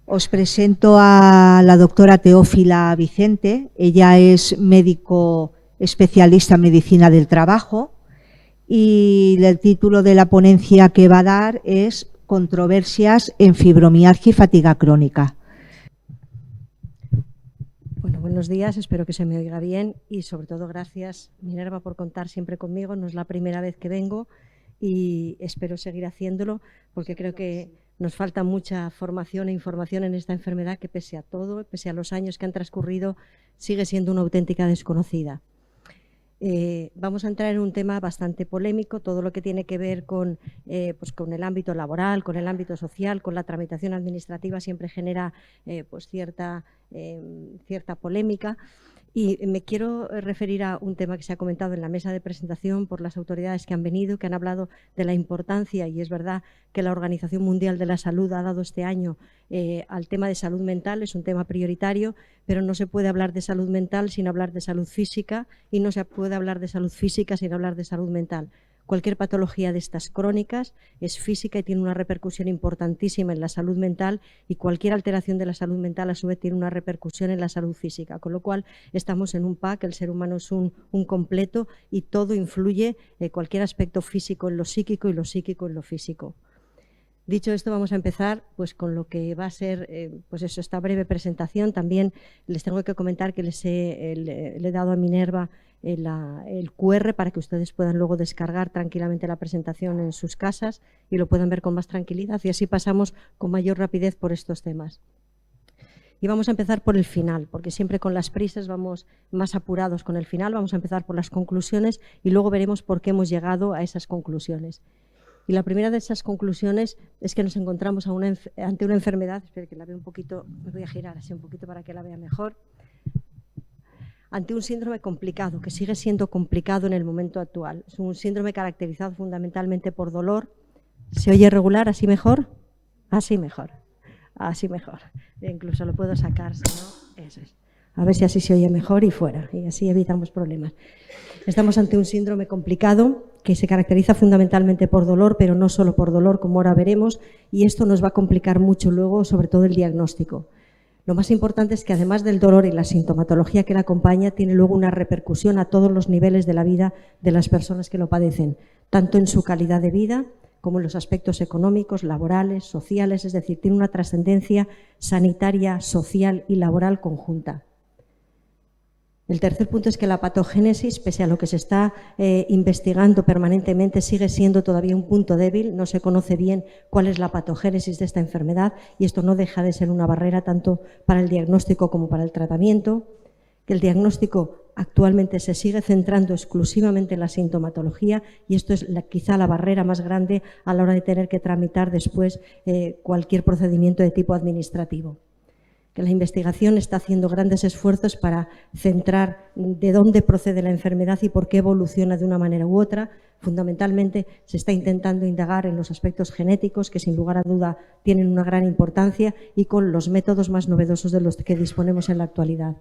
Os presento a la doctora Teófila Vicente. Ella es médico especialista en medicina del trabajo y el título de la ponencia que va a dar es Controversias en fibromialgia y fatiga crónica. Bueno, buenos días, espero que se me oiga bien y sobre todo gracias, Minerva, por contar siempre conmigo. No es la primera vez que vengo y espero seguir haciéndolo porque creo que nos falta mucha formación e información en esta enfermedad que pese a todo, pese a los años que han transcurrido, sigue siendo una auténtica desconocida. Vamos a entrar en un tema bastante polémico, todo lo que tiene que ver con el ámbito laboral, con el ámbito social, con la tramitación administrativa siempre genera cierta polémica. Y me quiero referir a un tema que se ha comentado en la mesa de presentación por las autoridades que han venido, que han hablado de la importancia, y es verdad que la Organización Mundial de la Salud ha dado este año al tema de salud mental, es un tema prioritario, pero no se puede hablar de salud mental sin hablar de salud física y no se puede hablar de salud física sin hablar de salud mental. Cualquier patología de estas crónicas es física y tiene una repercusión importantísima en la salud mental, y cualquier alteración de la salud mental a su vez tiene una repercusión en la salud física, con lo cual estamos en un pack, el ser humano es un completo y todo influye, cualquier aspecto físico en lo psíquico y lo psíquico en lo físico. Dicho esto, vamos a empezar con lo que va a ser esta breve presentación. También les tengo que comentar que le he dado a Minerva el QR para que ustedes puedan luego descargar tranquilamente la presentación en sus casas y lo puedan ver con más tranquilidad, y así pasamos con mayor rapidez por estos temas. Y vamos a empezar por el final, porque siempre con las prisas vamos más apurados con el final. Vamos a empezar por las conclusiones y luego veremos por qué hemos llegado a esas conclusiones. Y la primera de esas conclusiones es que nos encontramos ante una enfermedad, espero que la vea un poquito, me voy a girar así un poquito para que la vea mejor, ante un síndrome complicado, que sigue siendo complicado en el momento actual. Es un síndrome caracterizado fundamentalmente por dolor. ¿Se oye regular? ¿Así mejor? Así mejor. Así mejor. Incluso lo puedo sacar, si no, eso es. A ver si así se oye mejor y fuera, y así evitamos problemas. Estamos ante un síndrome complicado que se caracteriza fundamentalmente por dolor, pero no solo por dolor, como ahora veremos, y esto nos va a complicar mucho luego, sobre todo el diagnóstico. Lo más importante es que además del dolor y la sintomatología que la acompaña, tiene luego una repercusión a todos los niveles de la vida de las personas que lo padecen, tanto en su calidad de vida como en los aspectos económicos, laborales, sociales, es decir, tiene una trascendencia sanitaria, social y laboral conjunta. El tercer punto es que la patogénesis, pese a lo que se está investigando permanentemente, sigue siendo todavía un punto débil. No se conoce bien cuál es la patogénesis de esta enfermedad y esto no deja de ser una barrera tanto para el diagnóstico como para el tratamiento. Que el diagnóstico actualmente se sigue centrando exclusivamente en la sintomatología y esto es quizá la barrera más grande a la hora de tener que tramitar después cualquier procedimiento de tipo administrativo. Que la investigación está haciendo grandes esfuerzos para centrar de dónde procede la enfermedad y por qué evoluciona de una manera u otra. Fundamentalmente se está intentando indagar en los aspectos genéticos, que sin lugar a duda tienen una gran importancia, y con los métodos más novedosos de los que disponemos en la actualidad.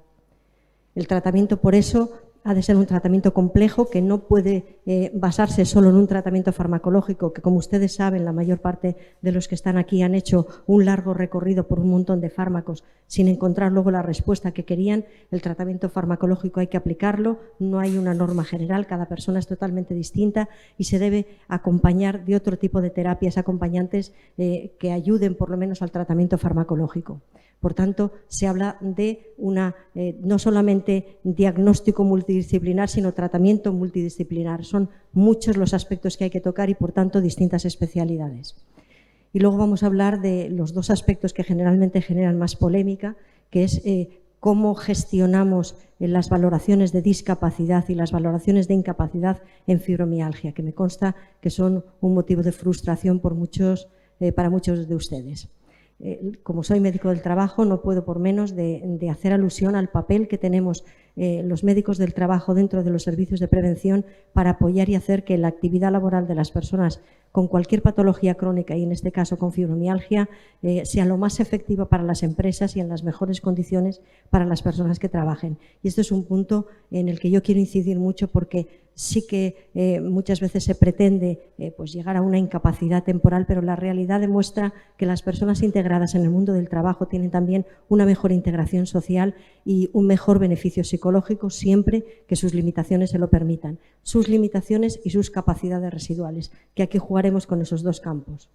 El tratamiento, por eso, ha de ser un tratamiento complejo que no puede basarse solo en un tratamiento farmacológico, que como ustedes saben, la mayor parte de los que están aquí han hecho un largo recorrido por un montón de fármacos sin encontrar luego la respuesta que querían. El tratamiento farmacológico hay que aplicarlo, no hay una norma general, cada persona es totalmente distinta y se debe acompañar de otro tipo de terapias acompañantes que ayuden por lo menos al tratamiento farmacológico. Por tanto, se habla de no solamente diagnóstico multidisciplinar, sino tratamiento multidisciplinar. Son muchos los aspectos que hay que tocar y, por tanto, distintas especialidades. Y luego vamos a hablar de los dos aspectos que generalmente generan más polémica, que es cómo gestionamos las valoraciones de discapacidad y las valoraciones de incapacidad en fibromialgia, que me consta que son un motivo de frustración para muchos de ustedes. Como soy médico del trabajo, no puedo por menos de hacer alusión al papel que tenemos los médicos del trabajo dentro de los servicios de prevención para apoyar y hacer que la actividad laboral de las personas con cualquier patología crónica y en este caso con fibromialgia sea lo más efectiva para las empresas y en las mejores condiciones para las personas que trabajen. Y esto es un punto en el que yo quiero incidir mucho porque sí que muchas veces se pretende pues llegar a una incapacidad temporal, pero la realidad demuestra que las personas integradas en el mundo del trabajo tienen también una mejor integración social y un mejor beneficio psicológico siempre que sus limitaciones se lo permitan. Sus limitaciones y sus capacidades residuales, que aquí jugaremos con esos dos campos.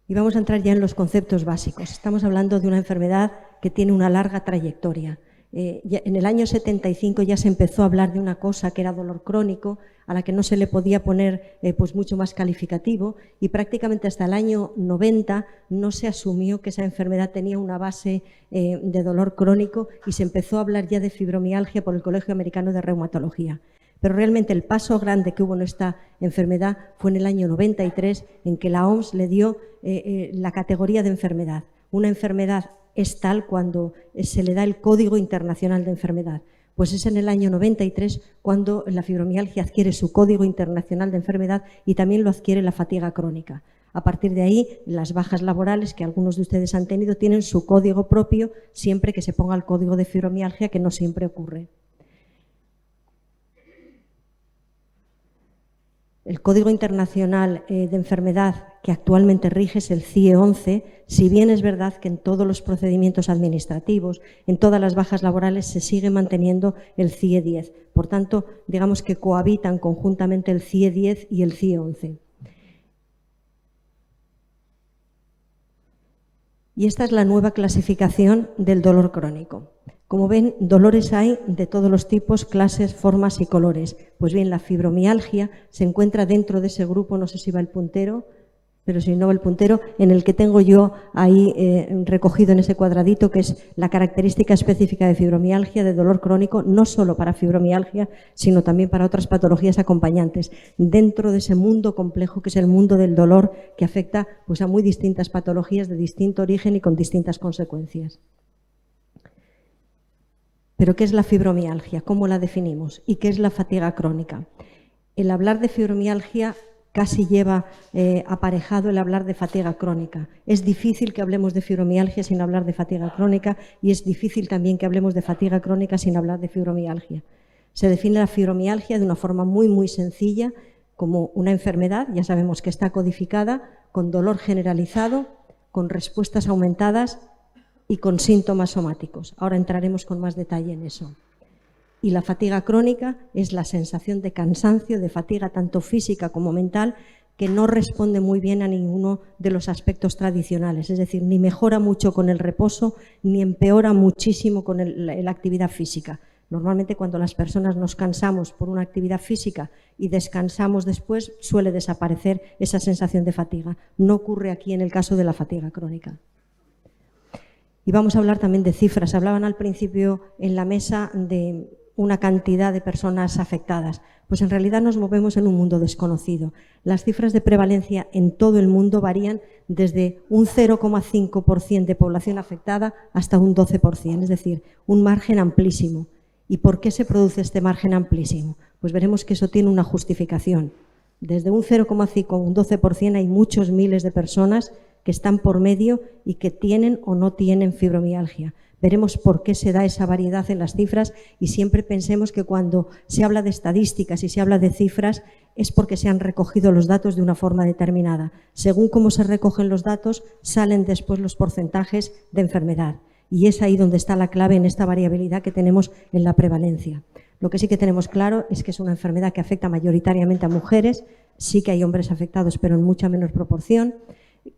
Y vamos a entrar ya en los conceptos básicos. Estamos hablando de una enfermedad que tiene una larga trayectoria. En el año 75 ya se empezó a hablar de una cosa que era dolor crónico, a la que no se le podía poner pues mucho más calificativo, y prácticamente hasta el año 90 no se asumió que esa enfermedad tenía una base de dolor crónico y se empezó a hablar ya de fibromialgia por el Colegio Americano de Reumatología. Pero realmente el paso grande que hubo en esta enfermedad fue en el año 93, en que la OMS le dio la categoría de enfermedad. Una enfermedad es tal cuando se le da el Código Internacional de Enfermedad. Pues es en el año 93 cuando la fibromialgia adquiere su Código Internacional de Enfermedad y también lo adquiere la fatiga crónica. A partir de ahí, las bajas laborales que algunos de ustedes han tenido tienen su código propio siempre que se ponga el código de fibromialgia, que no siempre ocurre. El Código Internacional de Enfermedad que actualmente rige es el CIE 11, si bien es verdad que en todos los procedimientos administrativos, en todas las bajas laborales, se sigue manteniendo el CIE 10. Por tanto, digamos que cohabitan conjuntamente el CIE 10 y el CIE 11. Y esta es la nueva clasificación del dolor crónico. Como ven, dolores hay de todos los tipos, clases, formas y colores. Pues bien, la fibromialgia se encuentra dentro de ese grupo, no sé si va el puntero, pero si no va el puntero, en el que tengo yo ahí recogido en ese cuadradito, que es la característica específica de fibromialgia, de dolor crónico, no solo para fibromialgia, sino también para otras patologías acompañantes, dentro de ese mundo complejo que es el mundo del dolor, que afecta pues, a muy distintas patologías de distinto origen y con distintas consecuencias. ¿Pero qué es la fibromialgia? ¿Cómo la definimos? ¿Y qué es la fatiga crónica? El hablar de fibromialgia casi lleva aparejado el hablar de fatiga crónica. Es difícil que hablemos de fibromialgia sin hablar de fatiga crónica y es difícil también que hablemos de fatiga crónica sin hablar de fibromialgia. Se define la fibromialgia de una forma muy sencilla como una enfermedad, ya sabemos que está codificada, con dolor generalizado, con respuestas aumentadas y con síntomas somáticos. Ahora entraremos con más detalle en eso. Y la fatiga crónica es la sensación de cansancio, de fatiga tanto física como mental, que no responde muy bien a ninguno de los aspectos tradicionales. Es decir, ni mejora mucho con el reposo, ni empeora muchísimo con la actividad física. Normalmente cuando las personas nos cansamos por una actividad física y descansamos después, suele desaparecer esa sensación de fatiga. No ocurre aquí en el caso de la fatiga crónica. Y vamos a hablar también de cifras. Hablaban al principio en la mesa de una cantidad de personas afectadas. Pues en realidad nos movemos en un mundo desconocido. Las cifras de prevalencia en todo el mundo varían desde un 0,5% de población afectada hasta un 12%, es decir, un margen amplísimo. ¿Y por qué se produce este margen amplísimo? Pues veremos que eso tiene una justificación. Desde un 0,5 a un 12% hay muchos miles de personas que están por medio y que tienen o no tienen fibromialgia. Veremos por qué se da esa variedad en las cifras y siempre pensemos que cuando se habla de estadísticas y se habla de cifras es porque se han recogido los datos de una forma determinada. Según cómo se recogen los datos, salen después los porcentajes de enfermedad. Y es ahí donde está la clave en esta variabilidad que tenemos en la prevalencia. Lo que sí que tenemos claro es que es una enfermedad que afecta mayoritariamente a mujeres, sí que hay hombres afectados, pero en mucha menor proporción,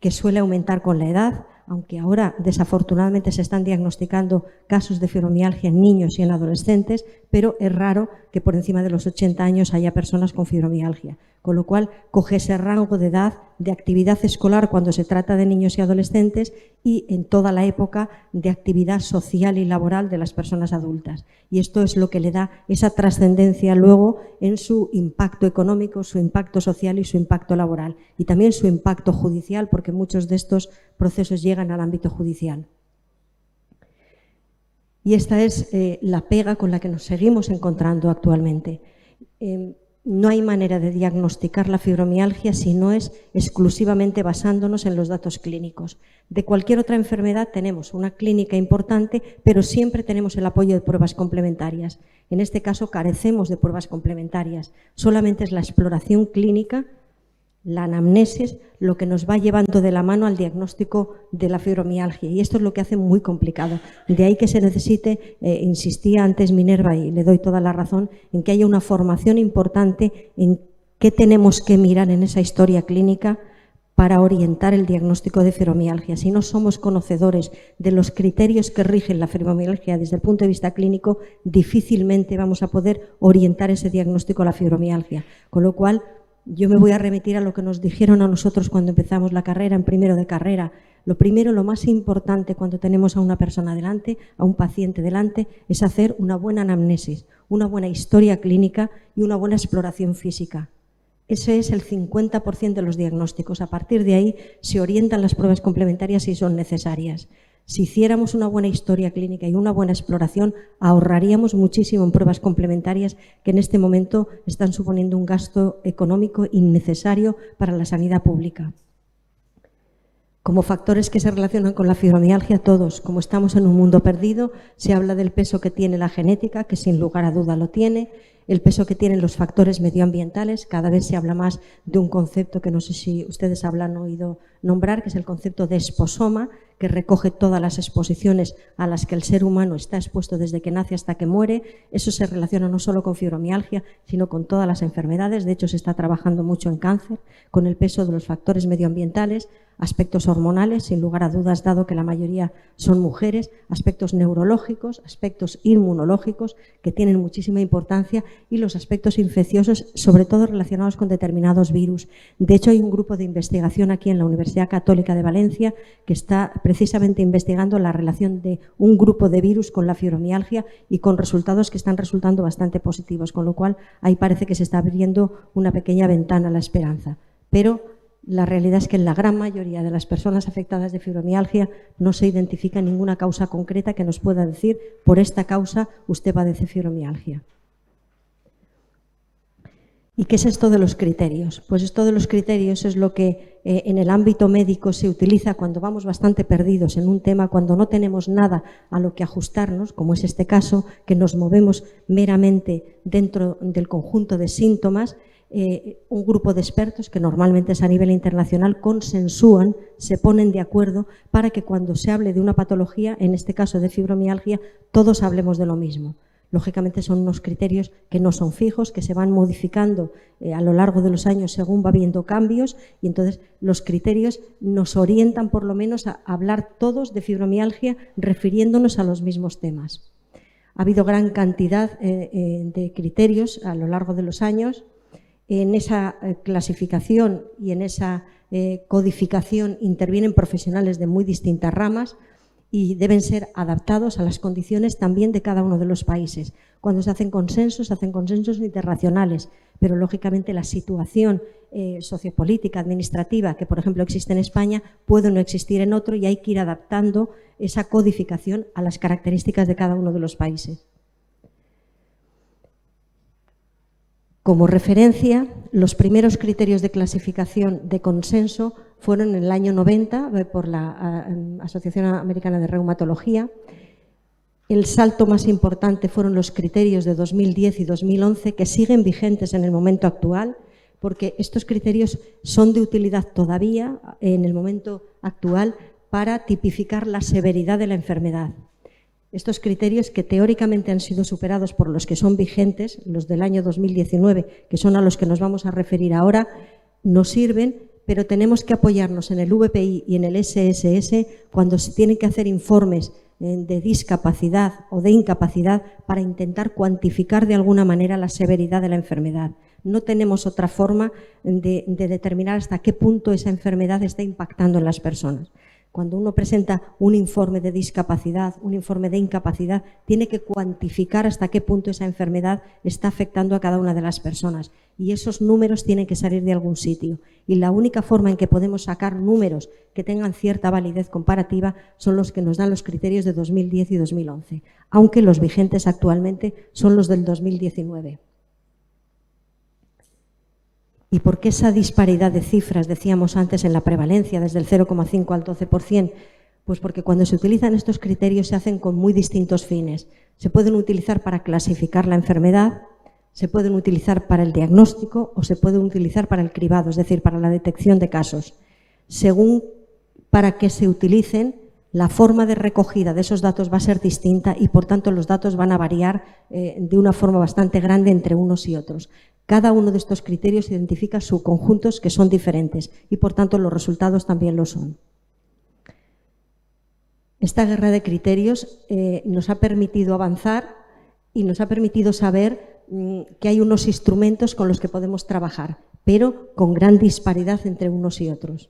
que suele aumentar con la edad, aunque ahora desafortunadamente se están diagnosticando casos de fibromialgia en niños y en adolescentes, pero es raro que por encima de los 80 años haya personas con fibromialgia, con lo cual coge ese rango de edad de actividad escolar cuando se trata de niños y adolescentes y en toda la época de actividad social y laboral de las personas adultas. Y esto es lo que le da esa trascendencia luego en su impacto económico, su impacto social y su impacto laboral. Y también su impacto judicial, porque muchos de estos procesos llegan al ámbito judicial. Y esta es la pega con la que nos seguimos encontrando actualmente. No hay manera de diagnosticar la fibromialgia si no es exclusivamente basándonos en los datos clínicos. De cualquier otra enfermedad tenemos una clínica importante, pero siempre tenemos el apoyo de pruebas complementarias. En este caso carecemos de pruebas complementarias. Solamente es la exploración clínica, la anamnesis, lo que nos va llevando de la mano al diagnóstico de la fibromialgia. Y esto es lo que hace muy complicado. De ahí que se necesite, insistía antes Minerva y le doy toda la razón, en que haya una formación importante en qué tenemos que mirar en esa historia clínica para orientar el diagnóstico de fibromialgia. Si no somos conocedores de los criterios que rigen la fibromialgia desde el punto de vista clínico, difícilmente vamos a poder orientar ese diagnóstico a la fibromialgia. Con lo cual, yo me voy a remitir a lo que nos dijeron a nosotros cuando empezamos la carrera, en primero de carrera. Lo primero, lo más importante cuando tenemos a una persona delante, a un paciente delante, es hacer una buena anamnesis, una buena historia clínica y una buena exploración física. Ese es el 50% de los diagnósticos. A partir de ahí se orientan las pruebas complementarias si son necesarias. Si hiciéramos una buena historia clínica y una buena exploración, ahorraríamos muchísimo en pruebas complementarias que en este momento están suponiendo un gasto económico innecesario para la sanidad pública. Como factores que se relacionan con la fibromialgia, todos, como estamos en un mundo perdido, se habla del peso que tiene la genética, que sin lugar a duda lo tiene, el peso que tienen los factores medioambientales. Cada vez se habla más de un concepto que no sé si ustedes habrán oído nombrar, que es el concepto de esposoma, que recoge todas las exposiciones a las que el ser humano está expuesto desde que nace hasta que muere. Eso se relaciona no solo con fibromialgia, sino con todas las enfermedades. De hecho, se está trabajando mucho en cáncer, con el peso de los factores medioambientales, aspectos hormonales, sin lugar a dudas, dado que la mayoría son mujeres, aspectos neurológicos, aspectos inmunológicos, que tienen muchísima importancia, y los aspectos infecciosos, sobre todo relacionados con determinados virus. De hecho, hay un grupo de investigación aquí en la Universidad Católica de Valencia que está precisamente investigando la relación de un grupo de virus con la fibromialgia y con resultados que están resultando bastante positivos, con lo cual ahí parece que se está abriendo una pequeña ventana a la esperanza. Pero la realidad es que en la gran mayoría de las personas afectadas de fibromialgia no se identifica ninguna causa concreta que nos pueda decir por esta causa usted padece fibromialgia. ¿Y qué es esto de los criterios? Pues esto de los criterios es lo que en el ámbito médico se utiliza cuando vamos bastante perdidos en un tema, cuando no tenemos nada a lo que ajustarnos, como es este caso, que nos movemos meramente dentro del conjunto de síntomas. Un grupo de expertos, que normalmente es a nivel internacional, consensúan, se ponen de acuerdo para que cuando se hable de una patología, en este caso de fibromialgia, todos hablemos de lo mismo. Lógicamente son unos criterios que no son fijos, que se van modificando a lo largo de los años según va habiendo cambios, y entonces los criterios nos orientan por lo menos a hablar todos de fibromialgia refiriéndonos a los mismos temas. Ha habido gran cantidad de criterios a lo largo de los años. En esa clasificación y en esa codificación intervienen profesionales de muy distintas ramas y deben ser adaptados a las condiciones también de cada uno de los países. Cuando se hacen consensos internacionales, pero lógicamente la situación sociopolítica, administrativa, que por ejemplo existe en España, puede no existir en otro, y hay que ir adaptando esa codificación a las características de cada uno de los países. Como referencia, los primeros criterios de clasificación de consenso fueron en el año 90 por la Asociación Americana de Reumatología. El salto más importante fueron los criterios de 2010 y 2011, que siguen vigentes en el momento actual, porque estos criterios son de utilidad todavía en el momento actual para tipificar la severidad de la enfermedad. Estos criterios, que teóricamente han sido superados por los que son vigentes, los del año 2019, que son a los que nos vamos a referir ahora, nos sirven, pero tenemos que apoyarnos en el VPI y en el SSS cuando se tienen que hacer informes de discapacidad o de incapacidad para intentar cuantificar de alguna manera la severidad de la enfermedad. No tenemos otra forma de determinar hasta qué punto esa enfermedad está impactando en las personas. Cuando uno presenta un informe de discapacidad, un informe de incapacidad, tiene que cuantificar hasta qué punto esa enfermedad está afectando a cada una de las personas. Y esos números tienen que salir de algún sitio. Y la única forma en que podemos sacar números que tengan cierta validez comparativa son los que nos dan los criterios de 2010 y 2011, aunque los vigentes actualmente son los del 2019. ¿Y por qué esa disparidad de cifras, decíamos antes, en la prevalencia, desde el 0,5 al 12%? Pues porque cuando se utilizan estos criterios se hacen con muy distintos fines. Se pueden utilizar para clasificar la enfermedad, se pueden utilizar para el diagnóstico o se pueden utilizar para el cribado, es decir, para la detección de casos. Según para qué se utilicen, la forma de recogida de esos datos va a ser distinta y, por tanto, los datos van a variar de una forma bastante grande entre unos y otros. Cada uno de estos criterios identifica subconjuntos que son diferentes y, por tanto, los resultados también lo son. Esta guerra de criterios nos ha permitido avanzar y nos ha permitido saber que hay unos instrumentos con los que podemos trabajar, pero con gran disparidad entre unos y otros.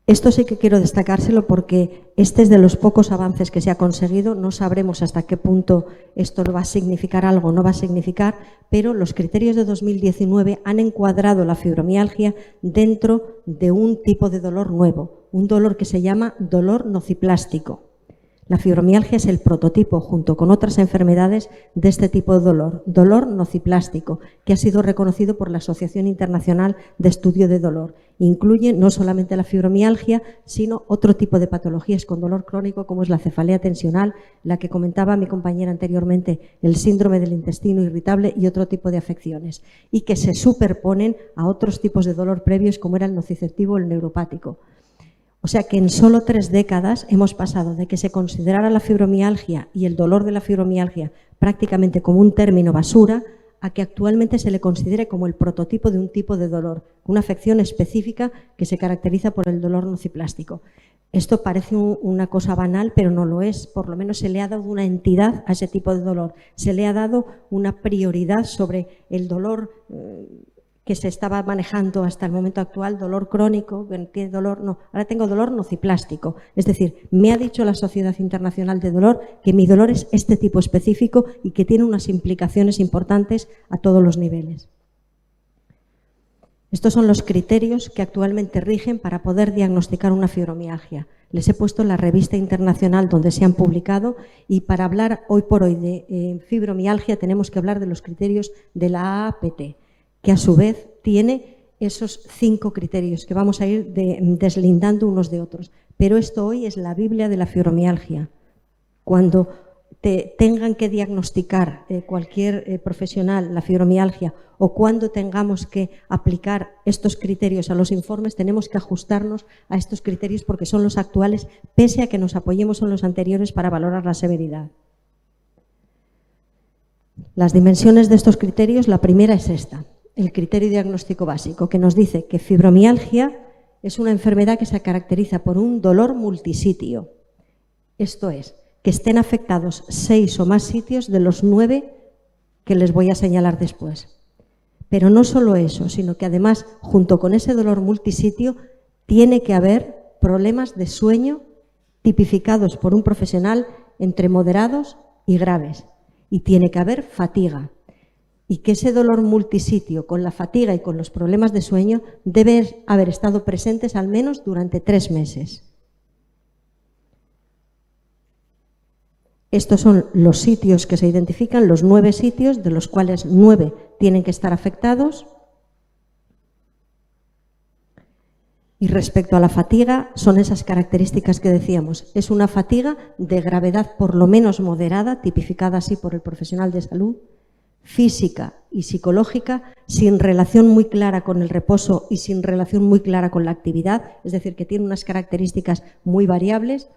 Esto sí que quiero destacárselo porque este es de los pocos avances que se ha conseguido. No sabremos hasta qué punto esto va a significar algo o no va a significar, pero los criterios de 2019 han encuadrado la fibromialgia dentro de un tipo de dolor nuevo, un dolor que se llama dolor nociplástico. La fibromialgia es el prototipo, junto con otras enfermedades, de este tipo de dolor nociplástico, que ha sido reconocido por la Asociación Internacional de Estudio de Dolor. Incluye no solamente la fibromialgia, sino otro tipo de patologías con dolor crónico, como es la cefalea tensional, la que comentaba mi compañera anteriormente, el síndrome del intestino irritable y otro tipo de afecciones, y que se superponen a otros tipos de dolor previos, como era el nociceptivo o el neuropático. O sea que en solo 3 décadas hemos pasado de que se considerara la fibromialgia y el dolor de la fibromialgia prácticamente como un término basura a que actualmente se le considere como el prototipo de un tipo de dolor, una afección específica que se caracteriza por el dolor nociplástico. Esto parece una cosa banal, pero no lo es. Por lo menos se le ha dado una entidad a ese tipo de dolor. Se le ha dado una prioridad sobre el dolor que se estaba manejando hasta el momento actual, dolor crónico, tiene dolor, no, ahora tengo dolor nociplástico. Es decir, me ha dicho la Sociedad Internacional de Dolor que mi dolor es este tipo específico y que tiene unas implicaciones importantes a todos los niveles. Estos son los criterios que actualmente rigen para poder diagnosticar una fibromialgia. Les he puesto la revista internacional donde se han publicado y para hablar hoy por hoy de fibromialgia tenemos que hablar de los criterios de la AAPT, que a su vez tiene esos 5 criterios que vamos a ir deslindando unos de otros. Pero esto hoy es la Biblia de la fibromialgia. Cuando tengan que diagnosticar cualquier profesional la fibromialgia o cuando tengamos que aplicar estos criterios a los informes, tenemos que ajustarnos a estos criterios porque son los actuales, pese a que nos apoyemos en los anteriores para valorar la severidad. Las dimensiones de estos criterios, la primera es esta. El criterio diagnóstico básico, que nos dice que fibromialgia es una enfermedad que se caracteriza por un dolor multisitio. Esto es, que estén afectados 6 o más sitios de los 9 que les voy a señalar después. Pero no solo eso, sino que además, junto con ese dolor multisitio, tiene que haber problemas de sueño tipificados por un profesional entre moderados y graves. Y tiene que haber fatiga. Y que ese dolor multisitio con la fatiga y con los problemas de sueño deben haber estado presentes al menos durante 3 meses. Estos son los sitios que se identifican, los 9 sitios, de los cuales 9 tienen que estar afectados. Y respecto a la fatiga, son esas características que decíamos. Es una fatiga de gravedad por lo menos moderada, tipificada así por el profesional de salud, física y psicológica, sin relación muy clara con el reposo y sin relación muy clara con la actividad, es decir, que tiene unas características muy variables,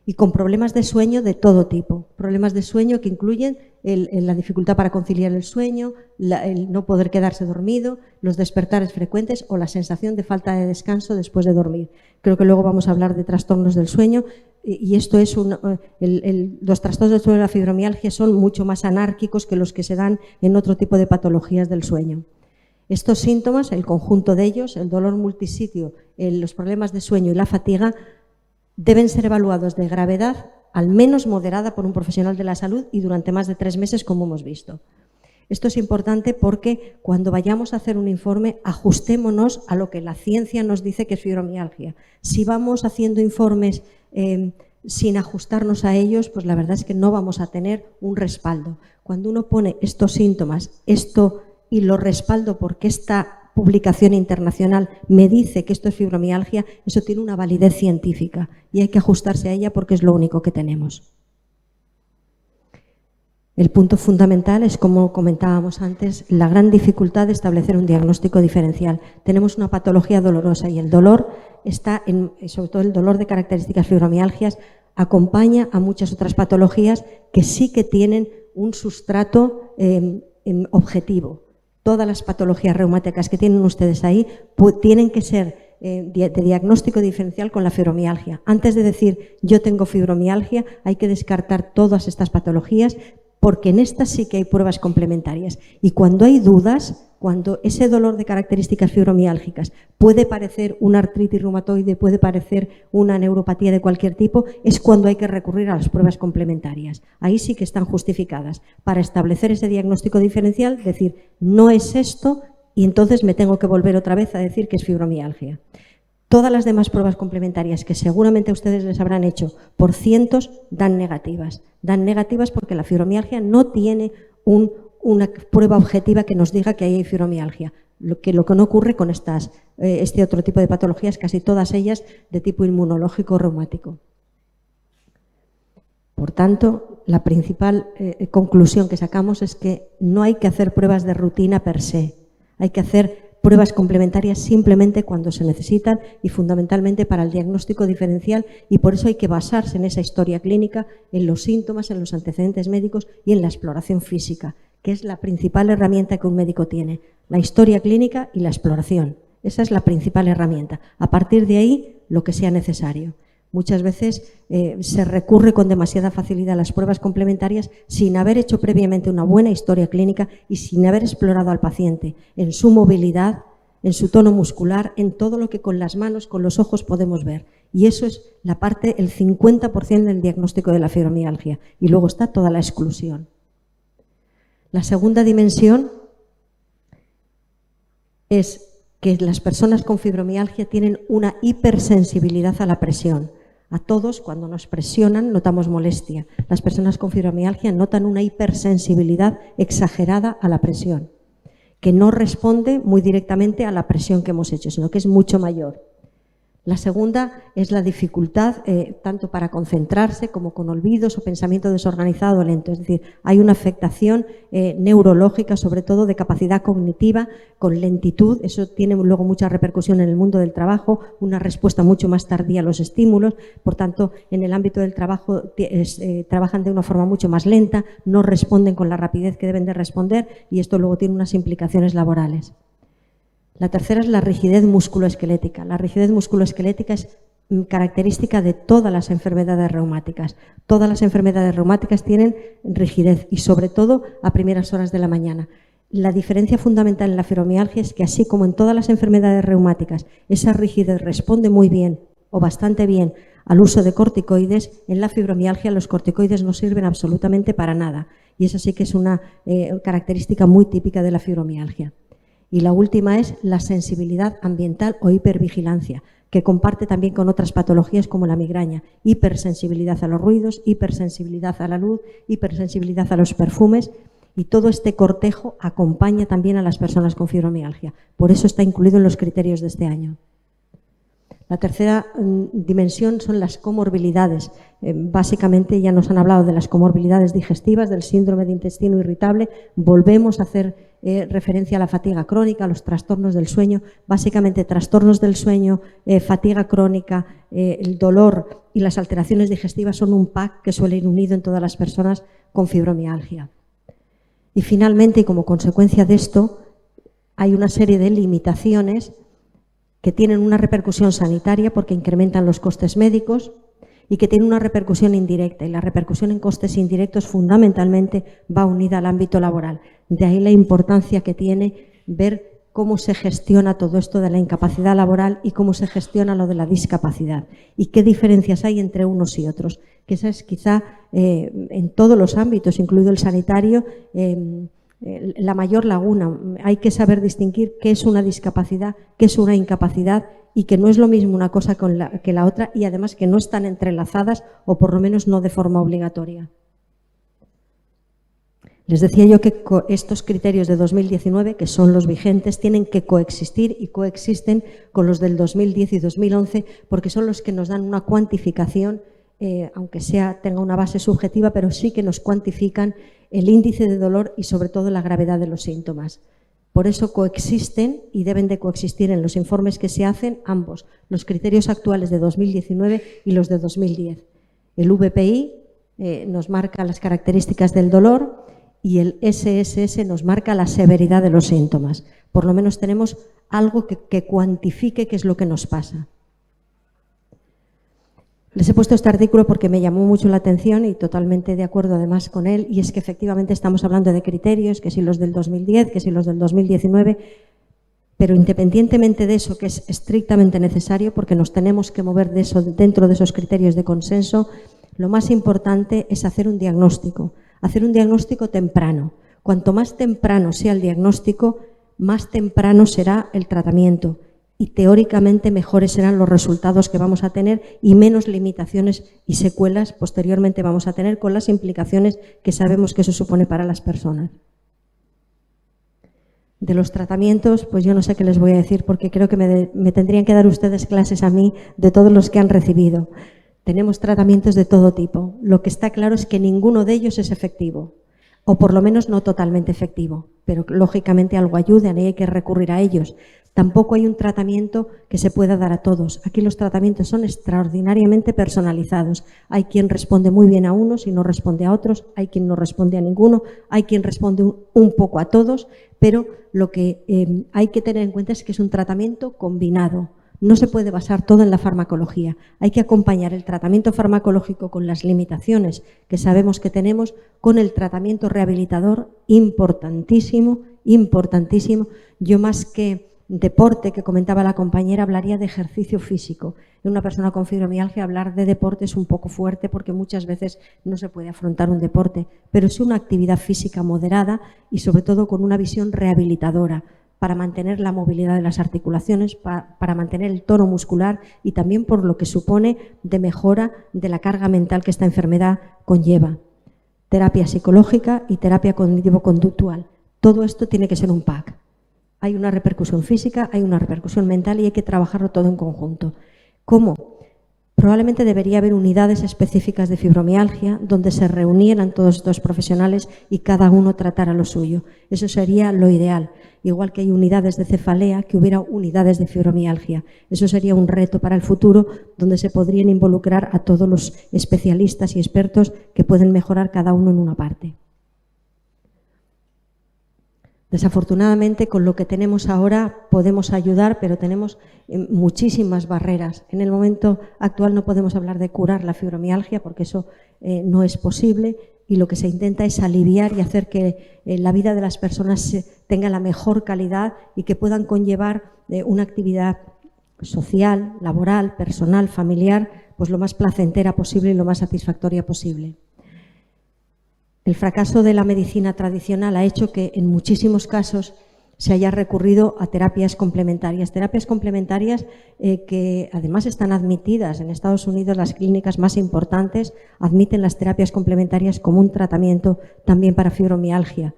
y con problemas de sueño de todo tipo. Problemas de sueño que incluyen la dificultad para conciliar el sueño, el no poder quedarse dormido, los despertares frecuentes o la sensación de falta de descanso después de dormir. Creo que luego vamos a hablar de trastornos del sueño y esto es los trastornos del sueño de la fibromialgia son mucho más anárquicos que los que se dan en otro tipo de patologías del sueño. Estos síntomas, el conjunto de ellos, el dolor multisitio, los problemas de sueño y la fatiga, deben ser evaluados de gravedad al menos moderada por un profesional de la salud y durante más de 3 meses, como hemos visto. Esto es importante porque cuando vayamos a hacer un informe, ajustémonos a lo que la ciencia nos dice que es fibromialgia. Si vamos haciendo informes sin ajustarnos a ellos, pues la verdad es que no vamos a tener un respaldo. Cuando uno pone estos síntomas, y lo respaldo porque esta publicación internacional me dice que esto es fibromialgia, eso tiene una validez científica y hay que ajustarse a ella porque es lo único que tenemos. El punto fundamental es, como comentábamos antes, la gran dificultad de establecer un diagnóstico diferencial. Tenemos una patología dolorosa y el dolor está, sobre todo el dolor de características fibromialgias, acompaña a muchas otras patologías que sí que tienen un sustrato objetivo. Todas las patologías reumáticas que tienen ustedes ahí tienen que ser de diagnóstico diferencial con la fibromialgia. Antes de decir yo tengo fibromialgia, hay que descartar todas estas patologías porque en estas sí que hay pruebas complementarias. Y cuando hay dudas, cuando ese dolor de características fibromiálgicas puede parecer una artritis reumatoide, puede parecer una neuropatía de cualquier tipo, es cuando hay que recurrir a las pruebas complementarias. Ahí sí que están justificadas para establecer ese diagnóstico diferencial, decir, no es esto y entonces me tengo que volver otra vez a decir que es fibromialgia. Todas las demás pruebas complementarias que seguramente a ustedes les habrán hecho por cientos dan negativas. Dan negativas porque la fibromialgia no tiene una prueba objetiva que nos diga que hay fibromialgia. Lo que no ocurre con este otro tipo de patologías, casi todas ellas de tipo inmunológico reumático. Por tanto, la principal conclusión que sacamos es que no hay que hacer pruebas de rutina per se. Hay que hacer pruebas complementarias simplemente cuando se necesitan y fundamentalmente para el diagnóstico diferencial, y por eso hay que basarse en esa historia clínica, en los síntomas, en los antecedentes médicos y en la exploración física, que es la principal herramienta que un médico tiene, la historia clínica y la exploración. Esa es la principal herramienta. A partir de ahí, lo que sea necesario. Muchas veces se recurre con demasiada facilidad a las pruebas complementarias sin haber hecho previamente una buena historia clínica y sin haber explorado al paciente en su movilidad, en su tono muscular, en todo lo que con las manos, con los ojos podemos ver. Y eso es la parte, el 50% del diagnóstico de la fibromialgia. Y luego está toda la exclusión. La segunda dimensión es que las personas con fibromialgia tienen una hipersensibilidad a la presión. A todos, cuando nos presionan, notamos molestia. Las personas con fibromialgia notan una hipersensibilidad exagerada a la presión, que no responde muy directamente a la presión que hemos hecho, sino que es mucho mayor. La segunda es la dificultad tanto para concentrarse como con olvidos o pensamiento desorganizado o lento. Es decir, hay una afectación neurológica, sobre todo de capacidad cognitiva, con lentitud. Eso tiene luego mucha repercusión en el mundo del trabajo, una respuesta mucho más tardía a los estímulos. Por tanto, en el ámbito del trabajo trabajan de una forma mucho más lenta, no responden con la rapidez que deben de responder y esto luego tiene unas implicaciones laborales. La tercera es la rigidez musculoesquelética. La rigidez musculoesquelética es característica de todas las enfermedades reumáticas. Todas las enfermedades reumáticas tienen rigidez y sobre todo a primeras horas de la mañana. La diferencia fundamental en la fibromialgia es que así como en todas las enfermedades reumáticas esa rigidez responde muy bien o bastante bien al uso de corticoides, en la fibromialgia los corticoides no sirven absolutamente para nada y esa sí que es una característica muy típica de la fibromialgia. Y la última es la sensibilidad ambiental o hipervigilancia, que comparte también con otras patologías como la migraña. Hipersensibilidad a los ruidos, hipersensibilidad a la luz, hipersensibilidad a los perfumes y todo este cortejo acompaña también a las personas con fibromialgia. Por eso está incluido en los criterios de este año. La tercera dimensión son las comorbilidades. Básicamente ya nos han hablado de las comorbilidades digestivas, del síndrome de intestino irritable. Volvemos a hacer referencia a la fatiga crónica, a los trastornos del sueño. Básicamente trastornos del sueño, fatiga crónica, el dolor y las alteraciones digestivas son un pack que suele ir unido en todas las personas con fibromialgia. Y finalmente, y como consecuencia de esto, hay una serie de limitaciones que tienen una repercusión sanitaria porque incrementan los costes médicos y que tienen una repercusión indirecta. Y la repercusión en costes indirectos fundamentalmente va unida al ámbito laboral. De ahí la importancia que tiene ver cómo se gestiona todo esto de la incapacidad laboral y cómo se gestiona lo de la discapacidad y qué diferencias hay entre unos y otros, que esa es quizá en todos los ámbitos, incluido el sanitario, la mayor laguna. Hay que saber distinguir qué es una discapacidad, qué es una incapacidad y que no es lo mismo una cosa que la otra y además que no están entrelazadas o por lo menos no de forma obligatoria. Les decía yo que estos criterios de 2019, que son los vigentes, tienen que coexistir y coexisten con los del 2010 y 2011 porque son los que nos dan una cuantificación, aunque tenga una base subjetiva, pero sí que nos cuantifican el índice de dolor y sobre todo la gravedad de los síntomas. Por eso coexisten y deben de coexistir en los informes que se hacen ambos, los criterios actuales de 2019 y los de 2010. El VPI nos marca las características del dolor y el SSS nos marca la severidad de los síntomas. Por lo menos tenemos algo que cuantifique qué es lo que nos pasa. Les he puesto este artículo porque me llamó mucho la atención y totalmente de acuerdo además con él, y es que efectivamente estamos hablando de criterios, que si los del 2010, que si los del 2019, pero independientemente de eso, que es estrictamente necesario porque nos tenemos que mover de eso, dentro de esos criterios de consenso, lo más importante es hacer un diagnóstico temprano. Cuanto más temprano sea el diagnóstico, más temprano será el tratamiento y teóricamente mejores serán los resultados que vamos a tener y menos limitaciones y secuelas posteriormente vamos a tener con las implicaciones que sabemos que eso supone para las personas. De los tratamientos, pues yo no sé qué les voy a decir porque creo que me tendrían que dar ustedes clases a mí de todos los que han recibido. Tenemos tratamientos de todo tipo. Lo que está claro es que ninguno de ellos es efectivo, o por lo menos no totalmente efectivo, pero lógicamente algo ayudan y hay que recurrir a ellos. Tampoco hay un tratamiento que se pueda dar a todos. Aquí los tratamientos son extraordinariamente personalizados. Hay quien responde muy bien a unos y no responde a otros, hay quien no responde a ninguno, hay quien responde un poco a todos, pero lo que hay que tener en cuenta es que es un tratamiento combinado. No se puede basar todo en la farmacología. Hay que acompañar el tratamiento farmacológico con las limitaciones que sabemos que tenemos, con el tratamiento rehabilitador, importantísimo, importantísimo. Yo más que deporte, que comentaba la compañera, hablaría de ejercicio físico. En una persona con fibromialgia hablar de deporte es un poco fuerte porque muchas veces no se puede afrontar un deporte, pero es una actividad física moderada y sobre todo con una visión rehabilitadora, para mantener la movilidad de las articulaciones, para mantener el tono muscular y también por lo que supone de mejora de la carga mental que esta enfermedad conlleva. Terapia psicológica y terapia cognitivo-conductual. Todo esto tiene que ser un pack. Hay una repercusión física, hay una repercusión mental y hay que trabajarlo todo en conjunto. ¿Cómo? Probablemente debería haber unidades específicas de fibromialgia donde se reunieran todos estos profesionales y cada uno tratara lo suyo. Eso sería lo ideal. Igual que hay unidades de cefalea, que hubiera unidades de fibromialgia. Eso sería un reto para el futuro donde se podrían involucrar a todos los especialistas y expertos que pueden mejorar cada uno en una parte. Desafortunadamente, con lo que tenemos ahora podemos ayudar, pero tenemos muchísimas barreras. En el momento actual no podemos hablar de curar la fibromialgia porque eso no es posible y lo que se intenta es aliviar y hacer que la vida de las personas tenga la mejor calidad y que puedan conllevar una actividad social, laboral, personal, familiar, pues lo más placentera posible y lo más satisfactoria posible. El fracaso de la medicina tradicional ha hecho que en muchísimos casos se haya recurrido a terapias complementarias que además están admitidas en Estados Unidos. Las clínicas más importantes admiten las terapias complementarias como un tratamiento también para fibromialgia.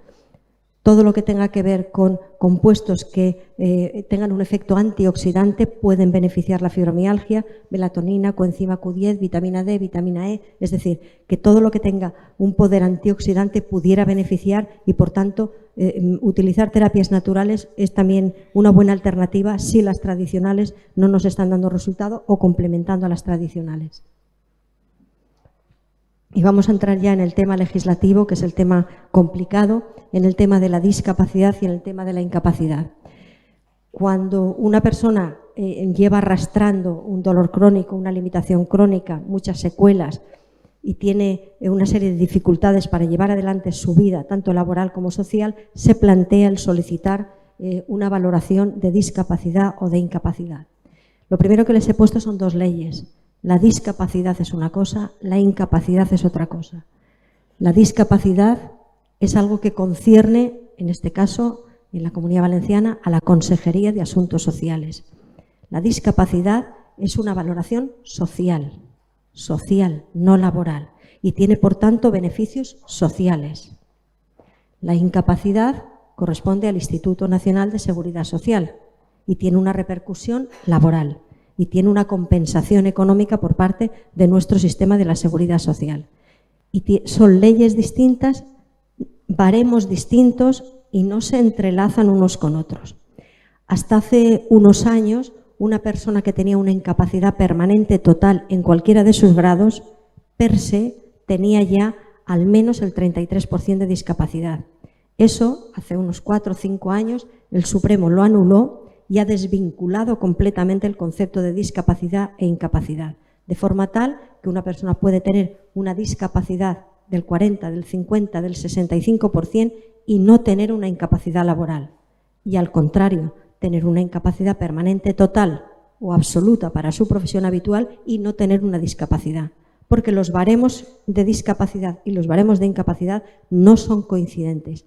Todo lo que tenga que ver con compuestos que tengan un efecto antioxidante pueden beneficiar la fibromialgia, melatonina, coenzima Q10, vitamina D, vitamina E, es decir, que todo lo que tenga un poder antioxidante pudiera beneficiar y, por tanto, utilizar terapias naturales es también una buena alternativa si las tradicionales no nos están dando resultado o complementando a las tradicionales. Y vamos a entrar ya en el tema legislativo, que es el tema complicado, en el tema de la discapacidad y en el tema de la incapacidad. Cuando una persona lleva arrastrando un dolor crónico, una limitación crónica, muchas secuelas y tiene una serie de dificultades para llevar adelante su vida, tanto laboral como social, se plantea el solicitar una valoración de discapacidad o de incapacidad. Lo primero que les he puesto son dos leyes. La discapacidad es una cosa, la incapacidad es otra cosa. La discapacidad es algo que concierne, en este caso, en la Comunidad Valenciana, a la Consejería de Asuntos Sociales. La discapacidad es una valoración social, no laboral, y tiene, por tanto, beneficios sociales. La incapacidad corresponde al Instituto Nacional de Seguridad Social y tiene una repercusión laboral y tiene una compensación económica por parte de nuestro sistema de la seguridad social. Y son leyes distintas, baremos distintos y no se entrelazan unos con otros. Hasta hace unos años, una persona que tenía una incapacidad permanente total en cualquiera de sus grados, per se, tenía ya al menos el 33% de discapacidad. Eso, hace unos 4 o 5 años, el Supremo lo anuló y ha desvinculado completamente el concepto de discapacidad e incapacidad, de forma tal que una persona puede tener una discapacidad del 40, del 50, del 65% y no tener una incapacidad laboral. Y al contrario, tener una incapacidad permanente total o absoluta para su profesión habitual y no tener una discapacidad. Porque los baremos de discapacidad y los baremos de incapacidad no son coincidentes.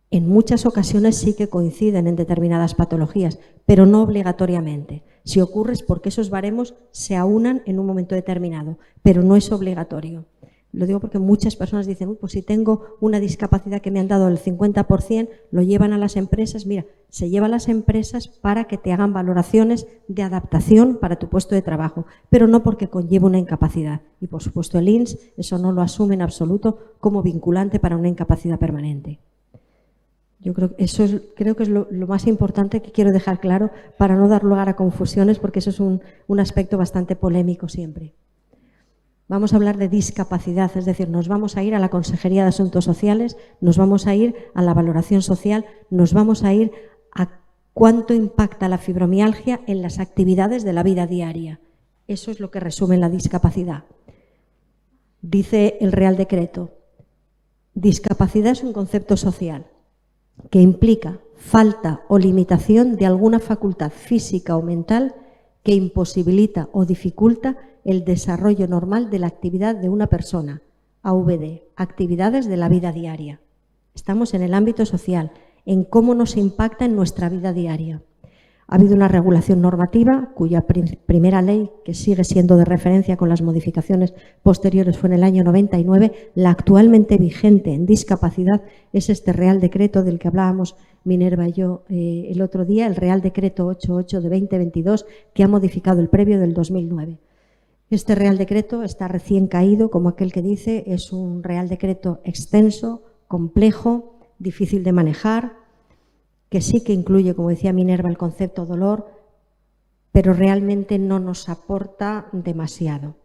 En muchas ocasiones sí que coinciden en determinadas patologías, pero no obligatoriamente. Si ocurre es porque esos baremos se aunan en un momento determinado, pero no es obligatorio. Lo digo porque muchas personas dicen, pues si tengo una discapacidad que me han dado el 50%, lo llevan a las empresas. Mira, se lleva a las empresas para que te hagan valoraciones de adaptación para tu puesto de trabajo, pero no porque conlleve una incapacidad. Y por supuesto el INS eso no lo asume en absoluto como vinculante para una incapacidad permanente. Yo creo que eso creo que es lo más importante que quiero dejar claro para no dar lugar a confusiones, porque eso es un aspecto bastante polémico siempre. Vamos a hablar de discapacidad, es decir, nos vamos a ir a la Consejería de Asuntos Sociales, nos vamos a ir a la valoración social, nos vamos a ir a cuánto impacta la fibromialgia en las actividades de la vida diaria. Eso es lo que resume la discapacidad. Dice el Real Decreto, discapacidad es un concepto social que implica falta o limitación de alguna facultad física o mental que imposibilita o dificulta el desarrollo normal de la actividad de una persona, AVD, actividades de la vida diaria. Estamos en el ámbito social, en cómo nos impacta en nuestra vida diaria. Ha habido una regulación normativa cuya primera ley, que sigue siendo de referencia con las modificaciones posteriores, fue en el año 99. La actualmente vigente en discapacidad es este Real Decreto del que hablábamos Minerva y yo el otro día, el Real Decreto 88 de 2022, que ha modificado el previo del 2009. Este Real Decreto está recién caído, como aquel que dice, es un Real Decreto extenso, complejo, difícil de manejar, que sí que incluye, como decía Minerva, el concepto dolor, pero realmente no nos aporta demasiado.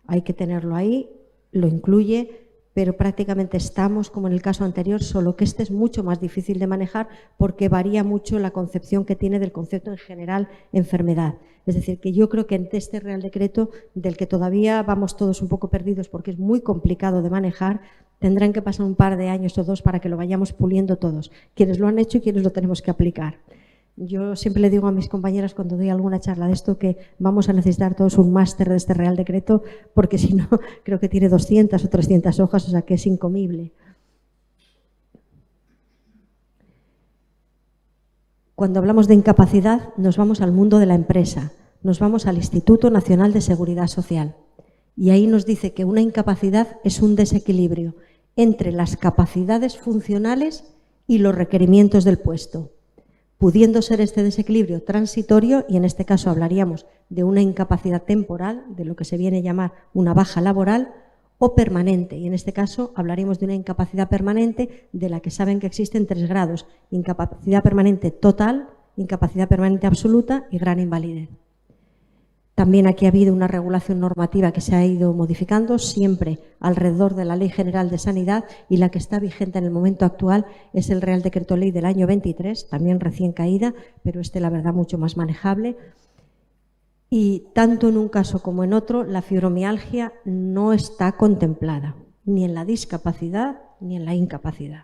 Hay que tenerlo ahí, lo incluye, pero prácticamente estamos como en el caso anterior, solo que este es mucho más difícil de manejar porque varía mucho la concepción que tiene del concepto en general enfermedad. Es decir, que yo creo que ante este Real Decreto, del que todavía vamos todos un poco perdidos porque es muy complicado de manejar, tendrán que pasar un par de años o dos para que lo vayamos puliendo todos, quienes lo han hecho y quienes lo tenemos que aplicar. Yo siempre le digo a mis compañeras cuando doy alguna charla de esto que vamos a necesitar todos un máster de este Real Decreto porque si no, creo que tiene 200 o 300 hojas, o sea que es incomible. Cuando hablamos de incapacidad nos vamos al mundo de la empresa, nos vamos al Instituto Nacional de Seguridad Social y ahí nos dice que una incapacidad es un desequilibrio entre las capacidades funcionales y los requerimientos del puesto, pudiendo ser este desequilibrio transitorio, y en este caso hablaríamos de una incapacidad temporal, de lo que se viene a llamar una baja laboral, o permanente, y en este caso hablaríamos de una incapacidad permanente de la que saben que existen 3 grados, incapacidad permanente total, incapacidad permanente absoluta y gran invalidez. También aquí ha habido una regulación normativa que se ha ido modificando siempre alrededor de la Ley General de Sanidad, y la que está vigente en el momento actual es el Real Decreto Ley del año 23, también recién caída, pero la verdad mucho más manejable. Y tanto en un caso como en otro, la fibromialgia no está contemplada, ni en la discapacidad ni en la incapacidad.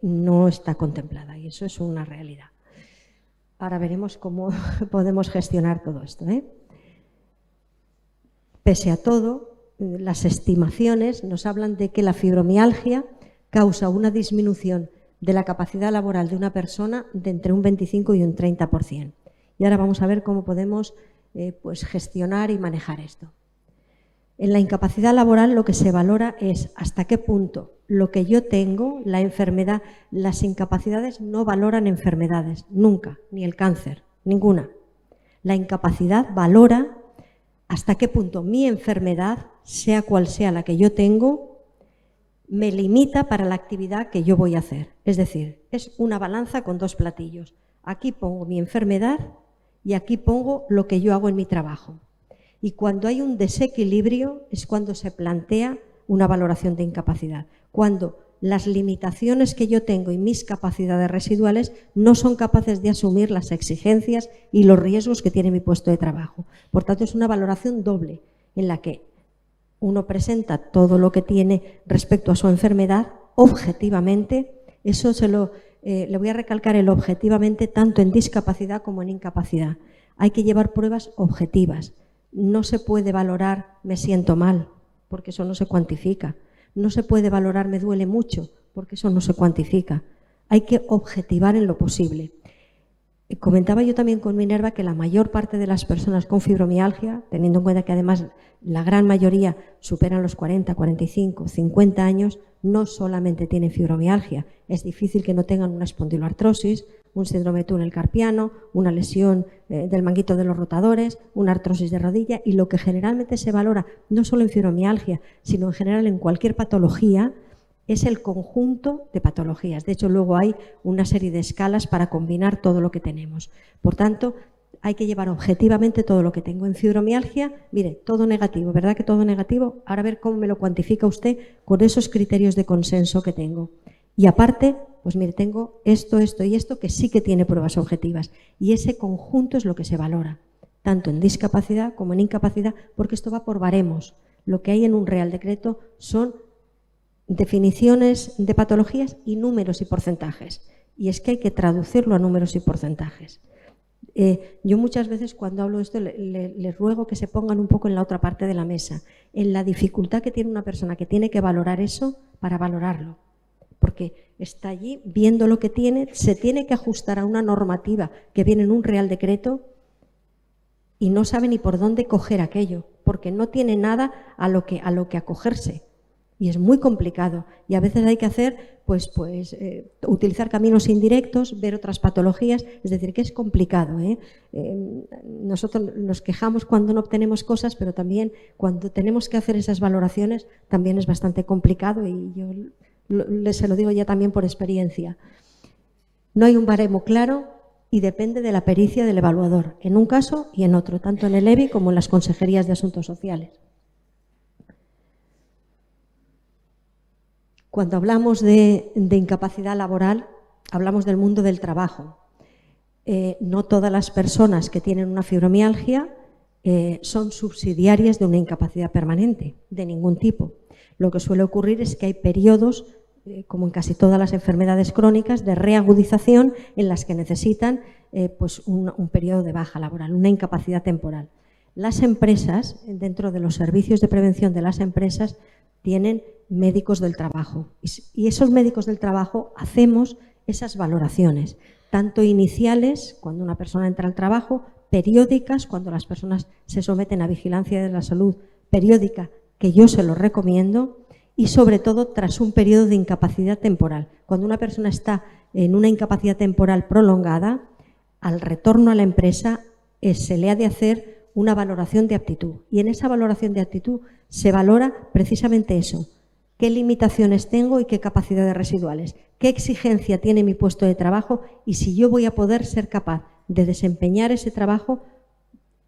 no está contemplada y eso es una realidad. Ahora veremos cómo podemos gestionar todo esto, ¿eh? Pese a todo, las estimaciones nos hablan de que la fibromialgia causa una disminución de la capacidad laboral de una persona de entre un 25 y un 30%. Y ahora vamos a ver cómo podemos pues gestionar y manejar esto. En la incapacidad laboral lo que se valora es hasta qué punto lo que yo tengo, la enfermedad, las incapacidades no valoran enfermedades, nunca, ni el cáncer, ninguna. La incapacidad valora hasta qué punto mi enfermedad, sea cual sea la que yo tengo, me limita para la actividad que yo voy a hacer. Es decir, es una balanza con dos platillos. Aquí pongo mi enfermedad y aquí pongo lo que yo hago en mi trabajo. Y cuando hay un desequilibrio es cuando se plantea una valoración de incapacidad. Cuando las limitaciones que yo tengo y mis capacidades residuales no son capaces de asumir las exigencias y los riesgos que tiene mi puesto de trabajo. Por tanto, es una valoración doble en la que uno presenta todo lo que tiene respecto a su enfermedad objetivamente. Eso le voy a recalcar el objetivamente tanto en discapacidad como en incapacidad. Hay que llevar pruebas objetivas. No se puede valorar me siento mal, porque eso no se cuantifica. No se puede valorar me duele mucho, porque eso no se cuantifica. Hay que objetivar en lo posible. Comentaba yo también con Minerva que la mayor parte de las personas con fibromialgia, teniendo en cuenta que además la gran mayoría superan los 40, 45, 50 años, no solamente tienen fibromialgia. Es difícil que no tengan una espondiloartrosis, un síndrome de túnel carpiano, una lesión del manguito de los rotadores, una artrosis de rodilla, y lo que generalmente se valora, no solo en fibromialgia, sino en general en cualquier patología, es el conjunto de patologías. De hecho, luego hay una serie de escalas para combinar todo lo que tenemos. Por tanto, hay que llevar objetivamente todo lo que tengo. En fibromialgia, mire, todo negativo, ¿verdad que todo negativo? Ahora a ver cómo me lo cuantifica usted con esos criterios de consenso que tengo. Y aparte, pues mire, tengo esto, esto y esto que sí que tiene pruebas objetivas. Y ese conjunto es lo que se valora, tanto en discapacidad como en incapacidad, porque esto va por baremos. Lo que hay en un Real Decreto son definiciones de patologías y números y porcentajes. Y es que hay que traducirlo a números y porcentajes. Yo muchas veces cuando hablo de esto les ruego que se pongan un poco en la otra parte de la mesa, en la dificultad que tiene una persona que tiene que valorar eso para valorarlo. Porque está allí viendo lo que tiene, se tiene que ajustar a una normativa que viene en un Real Decreto y no sabe ni por dónde coger aquello, porque no tiene nada a lo que acogerse. Y es muy complicado y a veces hay que hacer, utilizar caminos indirectos, ver otras patologías, es decir, que es complicado, ¿eh? Nosotros nos quejamos cuando no obtenemos cosas, pero también cuando tenemos que hacer esas valoraciones también es bastante complicado y yo se lo digo ya también por experiencia. No hay un baremo claro y depende de la pericia del evaluador, en un caso y en otro, tanto en el EBI como en las consejerías de asuntos sociales. Cuando hablamos de incapacidad laboral, hablamos del mundo del trabajo. No todas las personas que tienen una fibromialgia son subsidiarias de una incapacidad permanente, de ningún tipo. Lo que suele ocurrir es que hay periodos, como en casi todas las enfermedades crónicas, de reagudización en las que necesitan un periodo de baja laboral, una incapacidad temporal. Las empresas, dentro de los servicios de prevención de las empresas, tienen médicos del trabajo y esos médicos del trabajo hacemos esas valoraciones, tanto iniciales, cuando una persona entra al trabajo, periódicas, cuando las personas se someten a vigilancia de la salud periódica, que yo se lo recomiendo, y sobre todo tras un periodo de incapacidad temporal. Cuando una persona está en una incapacidad temporal prolongada, al retorno a la empresa se le ha de hacer una valoración de aptitud y en esa valoración de aptitud se valora precisamente eso, qué limitaciones tengo y qué capacidades residuales, qué exigencia tiene mi puesto de trabajo y si yo voy a poder ser capaz de desempeñar ese trabajo.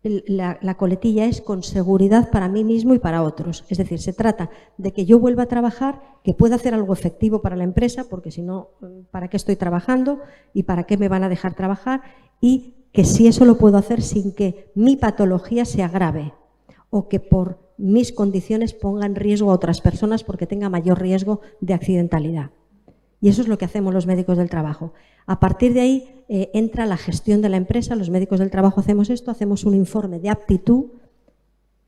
La coletilla es con seguridad para mí mismo y para otros. Es decir, se trata de que yo vuelva a trabajar, que pueda hacer algo efectivo para la empresa, porque si no, ¿para qué estoy trabajando? ¿Y para qué me van a dejar trabajar? Y que si eso lo puedo hacer sin que mi patología se agrave o que por mis condiciones ponga en riesgo a otras personas porque tenga mayor riesgo de accidentalidad. Y eso es lo que hacemos los médicos del trabajo. A partir de ahí entra la gestión de la empresa. Los médicos del trabajo hacemos esto, hacemos un informe de aptitud,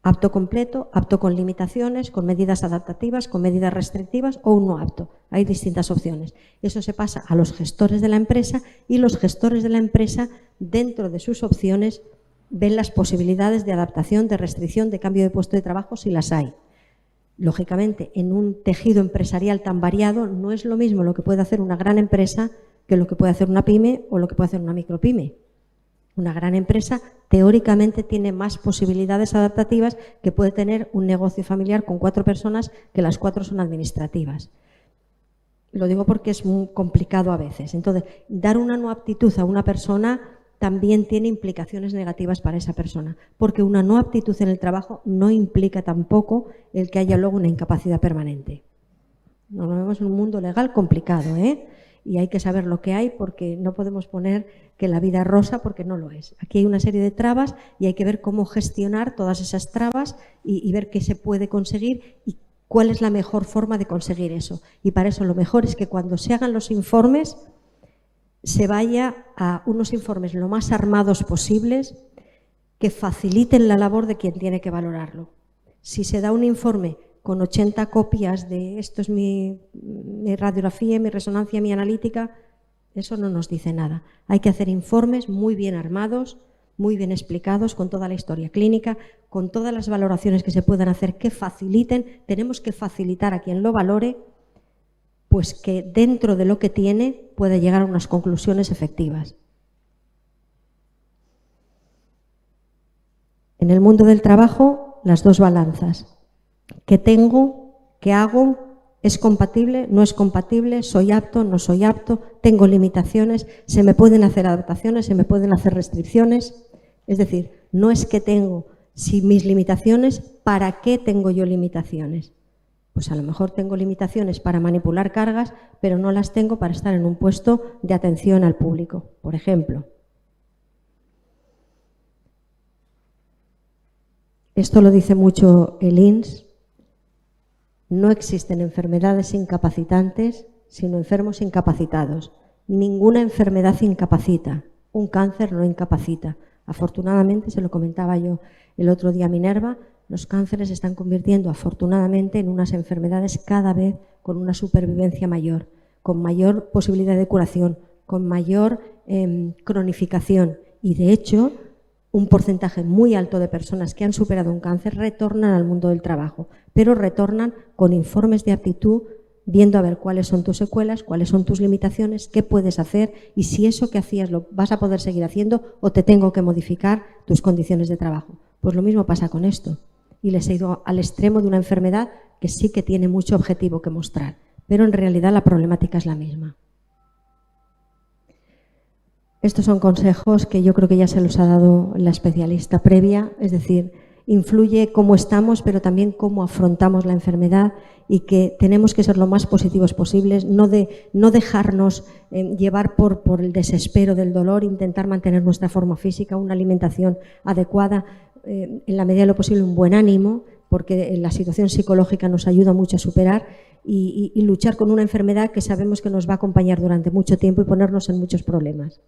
apto completo, apto con limitaciones, con medidas adaptativas, con medidas restrictivas o un no apto. Hay distintas opciones. Eso se pasa a los gestores de la empresa y los gestores de la empresa, dentro de sus opciones, ven las posibilidades de adaptación, de restricción, de cambio de puesto de trabajo si las hay. Lógicamente, en un tejido empresarial tan variado, no es lo mismo lo que puede hacer una gran empresa que lo que puede hacer una pyme o lo que puede hacer una micropyme. Una gran empresa teóricamente tiene más posibilidades adaptativas que puede tener un negocio familiar con 4 personas que las 4 son administrativas. Lo digo porque es muy complicado a veces. Entonces, dar una no aptitud a una persona también tiene implicaciones negativas para esa persona, porque una no aptitud en el trabajo no implica tampoco el que haya luego una incapacidad permanente. Nos vemos en un mundo legal complicado, y hay que saber lo que hay, porque no podemos poner que la vida es rosa porque no lo es. Aquí hay una serie de trabas y hay que ver cómo gestionar todas esas trabas y ver qué se puede conseguir y cuál es la mejor forma de conseguir eso. Y para eso lo mejor es que cuando se hagan los informes se vaya a unos informes lo más armados posibles que faciliten la labor de quien tiene que valorarlo. Si se da un informe con 80 copias de esto es mi radiografía, mi resonancia, mi analítica, eso no nos dice nada. Hay que hacer informes muy bien armados, muy bien explicados, con toda la historia clínica, con todas las valoraciones que se puedan hacer que faciliten. Tenemos que facilitar a quien lo valore, pues que dentro de lo que tiene pueda llegar a unas conclusiones efectivas. En el mundo del trabajo, las dos balanzas. ¿Qué tengo? ¿Qué hago? ¿Es compatible? ¿No es compatible? ¿Soy apto? ¿No soy apto? ¿Tengo limitaciones? ¿Se me pueden hacer adaptaciones? ¿Se me pueden hacer restricciones? Es decir, no es que tengo, si mis limitaciones, ¿para qué tengo yo limitaciones? Pues a lo mejor tengo limitaciones para manipular cargas, pero no las tengo para estar en un puesto de atención al público, por ejemplo. Esto lo dice mucho el INS. No existen enfermedades incapacitantes, sino enfermos incapacitados. Ninguna enfermedad incapacita. Un cáncer no incapacita. Afortunadamente, se lo comentaba yo el otro día a Minerva, los cánceres se están convirtiendo afortunadamente en unas enfermedades cada vez con una supervivencia mayor, con mayor posibilidad de curación, con mayor cronificación y de hecho un porcentaje muy alto de personas que han superado un cáncer retornan al mundo del trabajo, pero retornan con informes de aptitud, viendo a ver cuáles son tus secuelas, cuáles son tus limitaciones, qué puedes hacer y si eso que hacías lo vas a poder seguir haciendo o te tengo que modificar tus condiciones de trabajo. Pues lo mismo pasa con esto. Y les he ido al extremo de una enfermedad que sí que tiene mucho objetivo que mostrar, pero en realidad la problemática es la misma. Estos son consejos que yo creo que ya se los ha dado la especialista previa, es decir, influye cómo estamos, pero también cómo afrontamos la enfermedad y que tenemos que ser lo más positivos posibles, no dejarnos llevar por el desespero del dolor, intentar mantener nuestra forma física, una alimentación adecuada, en la medida de lo posible un buen ánimo, porque la situación psicológica nos ayuda mucho a superar y luchar con una enfermedad que sabemos que nos va a acompañar durante mucho tiempo y ponernos en muchos problemas.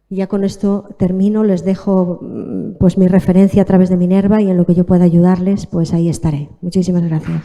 Y ya con esto termino, les dejo pues mi referencia a través de Minerva y en lo que yo pueda ayudarles, pues ahí estaré. Muchísimas gracias.